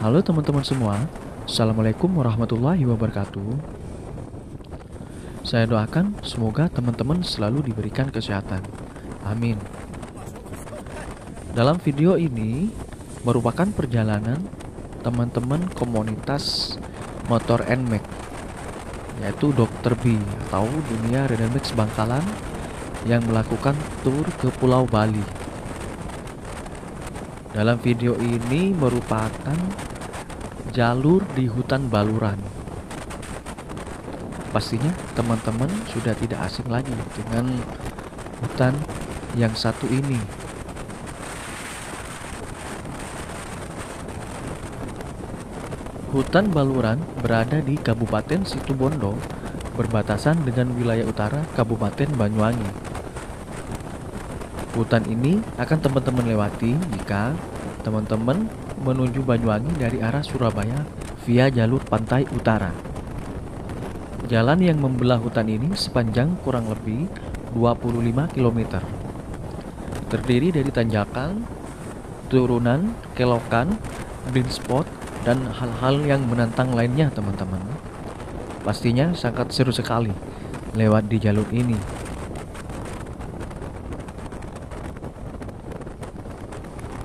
Halo teman-teman semua, Assalamualaikum warahmatullahi wabarakatuh. Saya doakan semoga teman-teman selalu diberikan kesehatan. Amin. Dalam video ini merupakan perjalanan teman-teman komunitas motor NMAX, yaitu Dr. B atau Dunia Redenmax Bangkalan yang melakukan tur ke Pulau Bali. Dalam video ini merupakan jalur di hutan Baluran. Pastinya teman-teman sudah tidak asing lagi dengan hutan yang satu ini. Hutan Baluran berada di Kabupaten Situbondo, berbatasan dengan wilayah utara Kabupaten Banyuwangi. Hutan ini akan teman-teman lewati jika teman-teman menuju Banyuwangi dari arah Surabaya via jalur pantai utara. Jalan yang membelah hutan ini sepanjang kurang lebih 25 km. Terdiri dari tanjakan, turunan, kelokan, blind spot, dan hal-hal yang menantang lainnya teman-teman. Pastinya sangat seru sekali lewat di jalur ini.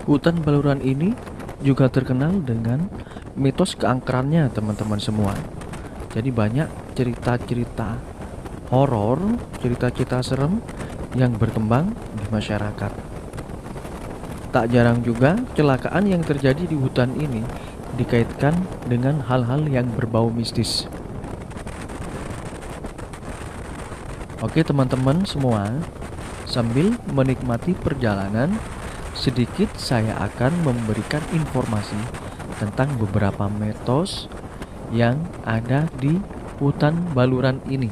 Hutan Baluran ini juga terkenal dengan mitos keangkerannya teman-teman semua. Jadi banyak cerita-cerita horor, cerita-cerita serem yang berkembang di masyarakat. Tak jarang juga kecelakaan yang terjadi di hutan ini dikaitkan dengan hal-hal yang berbau mistis. Oke teman-teman semua, sambil menikmati perjalanan, sedikit saya akan memberikan informasi tentang beberapa mitos yang ada di hutan Baluran ini.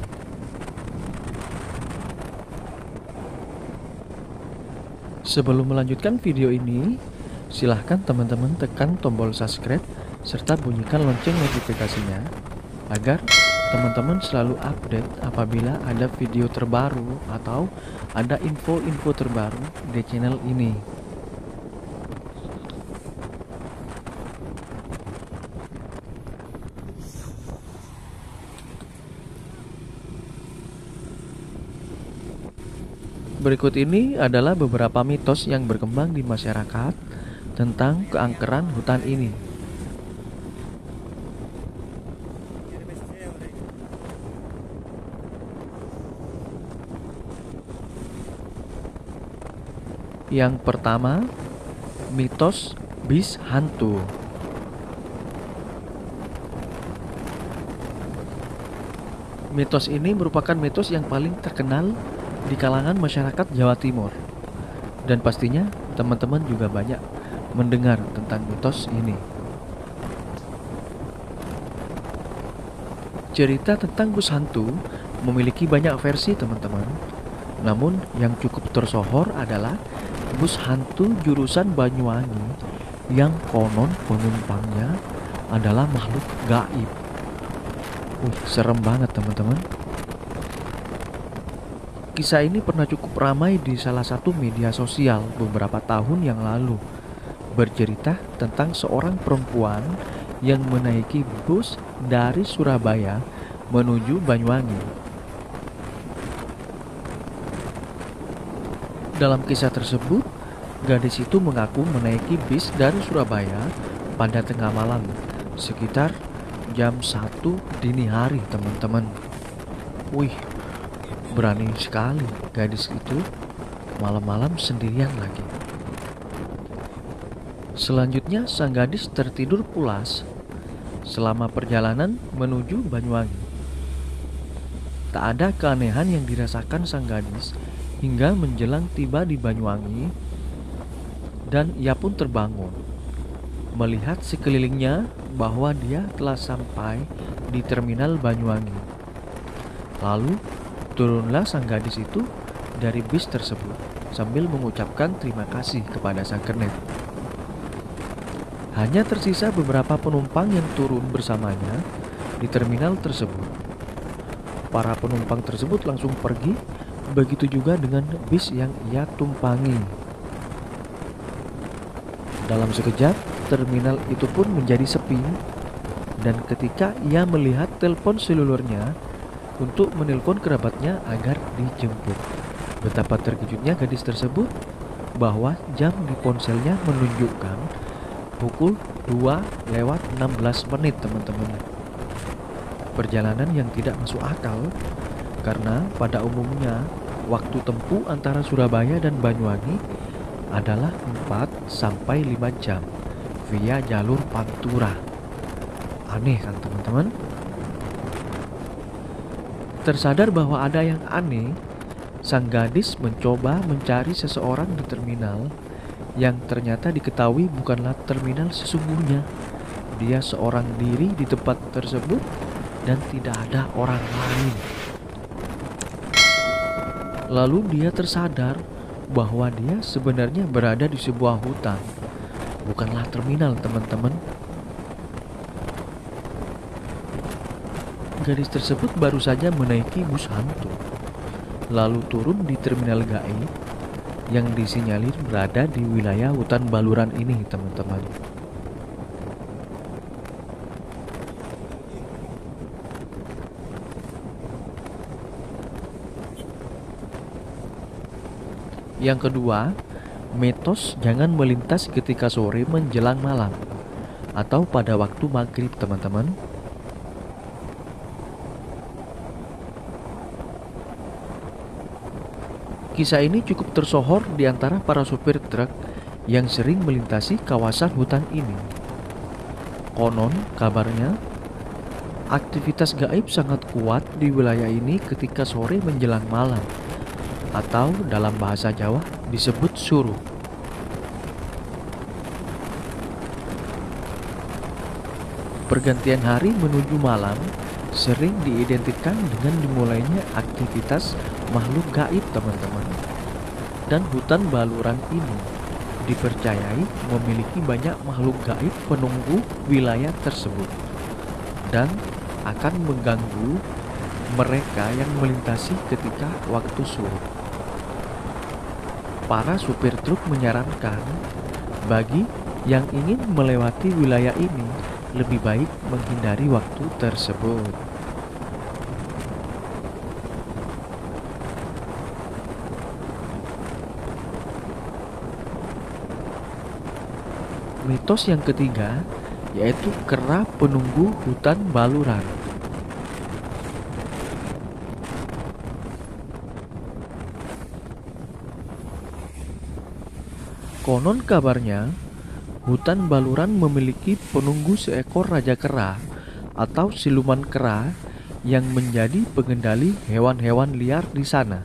Sebelum melanjutkan video ini, silahkan teman-teman tekan tombol subscribe serta bunyikan lonceng notifikasinya agar teman-teman selalu update apabila ada video terbaru atau ada info-info terbaru di channel ini. Berikut ini adalah beberapa mitos yang berkembang di masyarakat tentang keangkeran hutan ini. Yang pertama, mitos bis hantu. Mitos ini merupakan mitos yang paling terkenal di kalangan masyarakat Jawa Timur, dan pastinya teman-teman juga banyak mendengar tentang mitos ini. Cerita tentang bus hantu memiliki banyak versi teman-teman, namun yang cukup tersohor adalah bus hantu jurusan Banyuwangi yang konon penumpangnya adalah makhluk gaib. Serem banget teman-teman. Kisah ini pernah cukup ramai di salah satu media sosial beberapa tahun yang lalu, bercerita tentang seorang perempuan yang menaiki bus dari Surabaya menuju Banyuwangi. Dalam kisah tersebut, gadis itu mengaku menaiki bis dari Surabaya pada tengah malam, sekitar jam 1 dini hari teman-teman. Berani sekali gadis itu malam-malam sendirian lagi. Selanjutnya sang gadis tertidur pulas selama perjalanan menuju Banyuwangi. Tak ada keanehan yang dirasakan sang gadis hingga menjelang tiba di Banyuwangi, dan ia pun terbangun melihat sekelilingnya bahwa dia telah sampai di terminal Banyuwangi. Lalu turunlah sang gadis itu dari bis tersebut sambil mengucapkan terima kasih kepada sang kernet. Hanya tersisa beberapa penumpang yang turun bersamanya di terminal tersebut. Para penumpang tersebut langsung pergi, begitu juga dengan bis yang ia tumpangi. Dalam sekejap, terminal itu pun menjadi sepi, dan ketika ia melihat telepon selulernya untuk menelpon kerabatnya agar dijemput. Betapa terkejutnya gadis tersebut bahwa jam di ponselnya menunjukkan pukul 2:16 teman-teman. Perjalanan yang tidak masuk akal karena pada umumnya waktu tempuh antara Surabaya dan Banyuwangi adalah 4 sampai 5 jam via jalur Pantura. Aneh kan teman-teman? Tersadar bahwa ada yang aneh, sang gadis mencoba mencari seseorang di terminal yang ternyata diketahui bukanlah terminal sesungguhnya. Dia seorang diri di tempat tersebut dan tidak ada orang lain. Lalu dia tersadar bahwa dia sebenarnya berada di sebuah hutan, bukanlah terminal teman-teman. Gadis tersebut baru saja menaiki bus hantu, lalu turun di terminal gaib yang disinyalir berada di wilayah hutan Baluran ini teman-teman. Yang kedua, mitos jangan melintas ketika sore menjelang malam atau pada waktu maghrib teman-teman. Kisah ini cukup tersohor di antara para supir truk yang sering melintasi kawasan hutan ini. Konon kabarnya, aktivitas gaib sangat kuat di wilayah ini ketika sore menjelang malam, atau dalam bahasa Jawa disebut suruh. Pergantian hari menuju malam sering diidentikan dengan dimulainya aktivitas makhluk gaib teman-teman. Dan hutan Baluran ini dipercayai memiliki banyak makhluk gaib penunggu wilayah tersebut dan akan mengganggu mereka yang melintasi ketika waktu suruh. Para supir truk menyarankan bagi yang ingin melewati wilayah ini lebih baik menghindari waktu tersebut. Mitos yang ketiga yaitu kera penunggu hutan Baluran. Konon kabarnya, hutan Baluran memiliki penunggu seekor raja kera atau siluman kera yang menjadi pengendali hewan-hewan liar di sana.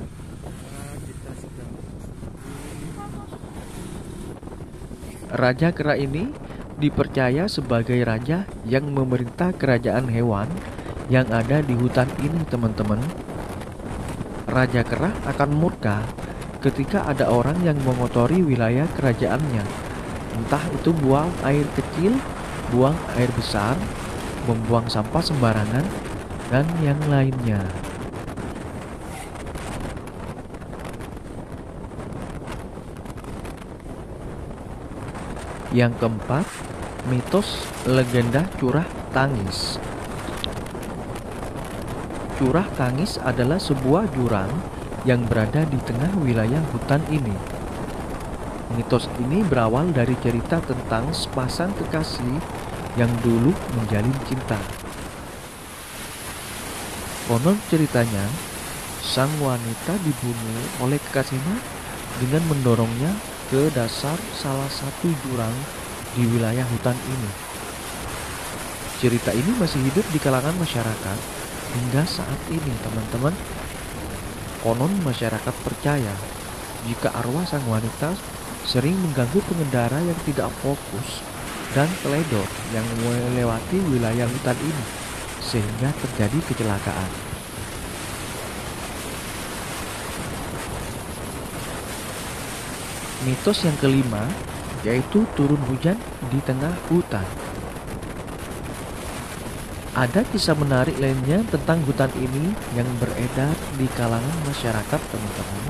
Raja kera ini dipercaya sebagai raja yang memerintah kerajaan hewan yang ada di hutan ini teman-teman. Raja kera akan murka ketika ada orang yang mengotori wilayah kerajaannya, entah itu buang air kecil, buang air besar, membuang sampah sembarangan, dan yang lainnya. Yang keempat, mitos legenda Curah Tangis. Curah Tangis adalah sebuah jurang yang berada di tengah wilayah hutan ini. Mitos ini berawal dari cerita tentang sepasang kekasih yang dulu menjalin cinta. Konon ceritanya, sang wanita dibunuh oleh kekasihnya dengan mendorongnya ke dasar salah satu jurang di wilayah hutan ini. Cerita ini masih hidup di kalangan masyarakat hingga saat ini teman-teman. Konon masyarakat percaya jika arwah sang wanita sering mengganggu pengendara yang tidak fokus dan teledor yang melewati wilayah hutan ini sehingga terjadi kecelakaan. Mitos yang kelima yaitu turun hujan di tengah hutan. Ada kisah menarik lainnya tentang hutan ini yang beredar di kalangan masyarakat teman-teman.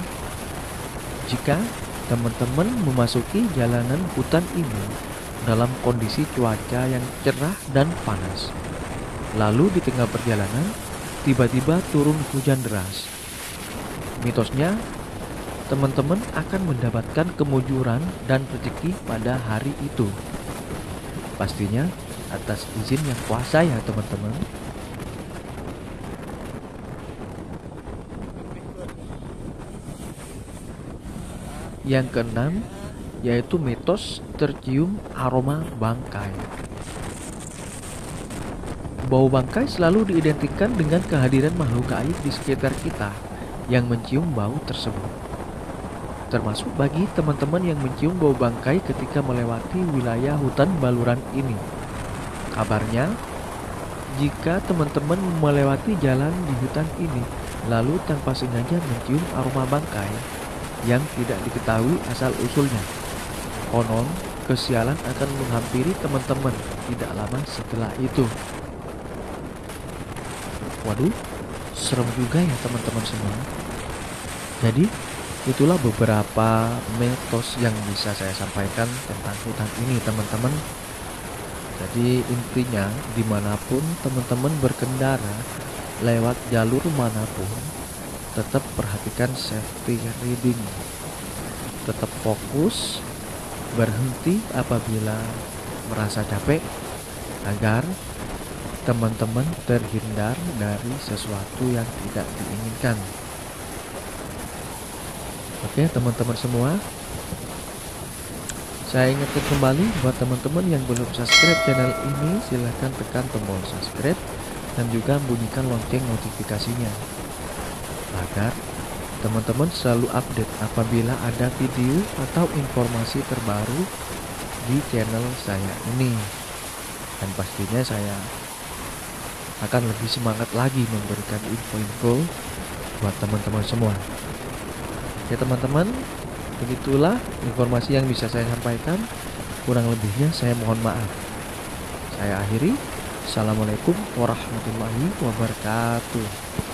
Jika teman-teman memasuki jalanan hutan ini dalam kondisi cuaca yang cerah dan panas. Lalu di tengah perjalanan, tiba-tiba turun hujan deras. Mitosnya, teman-teman akan mendapatkan kemujuran dan rezeki pada hari itu. Pastinya atas izin yang kuasa ya teman-teman. Yang keenam, yaitu mitos tercium aroma bangkai. Bau bangkai selalu diidentikan dengan kehadiran makhluk gaib di sekitar kita yang mencium bau tersebut. Termasuk bagi teman-teman yang mencium bau bangkai ketika melewati wilayah hutan baluran ini. Kabarnya, jika teman-teman melewati jalan di hutan ini, lalu tanpa sengaja mencium aroma bangkai yang tidak diketahui asal-usulnya, konon kesialan akan menghampiri teman-teman tidak lama setelah itu. Waduh, serem juga ya teman-teman semua. Jadi, itulah beberapa mitos yang bisa saya sampaikan tentang hutan ini teman-teman. Jadi intinya, dimanapun teman-teman berkendara, lewat jalur manapun, tetap perhatikan safety riding. Tetap fokus, berhenti apabila merasa capek, agar teman-teman terhindar dari sesuatu yang tidak diinginkan. Oke teman-teman semua, saya ingatkan kembali buat teman-teman yang belum subscribe channel ini, silahkan tekan tombol subscribe dan juga bunyikan lonceng notifikasinya agar teman-teman selalu update apabila ada video atau informasi terbaru di channel saya ini. Dan pastinya saya akan lebih semangat lagi memberikan info-info buat teman-teman semua. Ya teman-teman, begitulah informasi yang bisa saya sampaikan. Kurang lebihnya saya mohon maaf. Saya akhiri. Assalamualaikum warahmatullahi wabarakatuh.